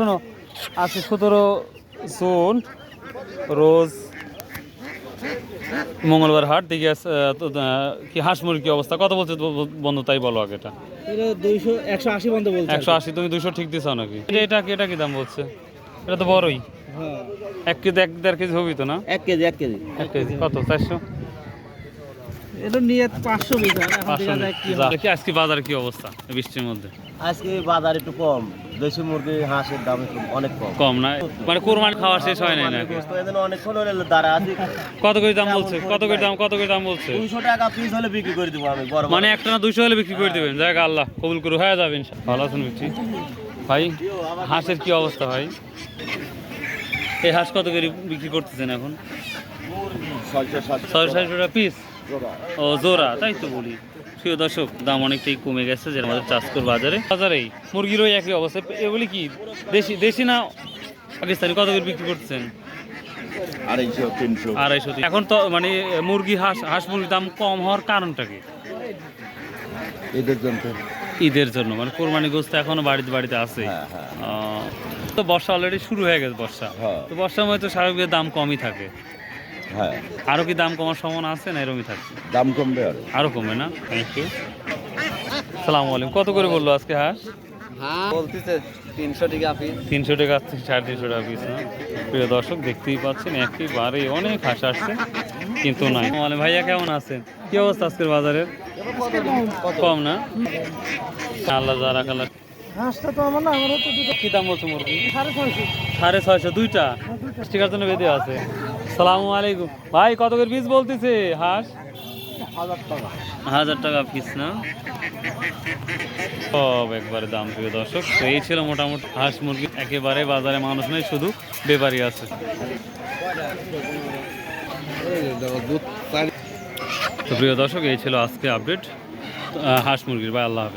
শোনো, আজকে 17 জুন, রোজ মঙ্গলবার হাট দিকে কি হাঁস মুরগি অবস্থা কত বলছে বন্ধু, তাই বলো আগে। এটা 180 বন্ধ বলছে। 180, তুমি 200 ঠিক দিছো নাকি? এটা কি দাম বলছে? এটা তো বড়ই। হ্যাঁ 1 কেজি 1.5 কেজি হবি তো না? 1 কেজি 1 কেজি 1 কেজি কত? 400। এটা নিয়ে 500 বিঘা, এখন দেখা যায় কি হয়। কি আজকে বাজারে কি অবস্থা বৃষ্টির মধ্যে? আজকে বাজার একটু কম, দেশি মুরগি হাঁসের দাম একটু অনেক কম। কম না মানে কোরবানি খাওয়া শেষ হয় নাই নাকি? অনেকক্ষণ হলে দাঁড়া আছি। কত করে দাম বলছে? কত করে দাম বলছে? 200 টাকা পিস হলে বিক্রি করে দেবো আমি। বড় মানে একটা না 200 হলে বিক্রি করে দেবেন? জায়গা আল্লাহ কবুল করে হয়ে যাবে ইনশাআল্লাহ। ভালো আছেন বুঝছি ভাই। হাঁসের কি অবস্থা ভাই? এই হাঁস কত করে বিক্রি করতেছেন এখন? 660 টাকা পিস ও জোড়া, তাই তো বলি। প্রিয় দর্শক, দাম অনেকটাই কমে গেছে যে আমাদের চাষকর বাজারেই মুরগিরও একই অবস্থা। এগুলি কি দেশি না পাকিস্তানি? কত করে বিক্রি করতেছেন? 250 300। এখন তো মানে মুরগি হাঁস মুরগির দাম কম হওয়ার কারণটা কি? ঈদের জন্য মানে কোরবানি গোশত এখনো বাড়িতে আছে। তো বর্ষা অলরেডি শুরু হয়ে গেছে। তো বর্ষার মধ্যে তো স্বাভাবিক দাম কমই থাকে। হ্যাঁ, আরো কি দাম কমার সম্ভাবনা আছে না এরকমই থাকবে? দাম কমবে আরো কমবে না? Thank you. সালাম আলাইকুম। কত করে বললো আজকে হাঁস? বলতেছে 300 টাকা পিস। 300 টাকা, 350 টাকা পিস না? প্রিয় দর্শক, দেখতেই পাচ্ছেন একেবারে অনেক হাঁস আসছে কিন্তু নাই। ভাইয়া কেমন আছেন? কি অবস্থা আজকের বাজারের? কম না? আল্লাহ যারা কালা। হাঁসটা তো আমার না, আমার তো দুটো। কি দাম বলছো মুরগি? 650। 650 দুইটা? ঠিকার জন্য বেঁধে আছে। সালামু আলাইকুম ভাই, কত করে পিস বলতেছে হাঁস? 1000 টাকা। 1000 টাকা পিস না? সব একবারে দাম। প্রিয় দর্শক, তো এই ছিল মোটামুটি হাঁস মুরগি। একেবারে বাজারে মানুষ নেই, শুধু ব্যাপারী আছে। তো প্রিয় দর্শক, এই ছিল আজকে আপডেট হাঁস মুরগির। ভাই আল্লাহ হাফেজ।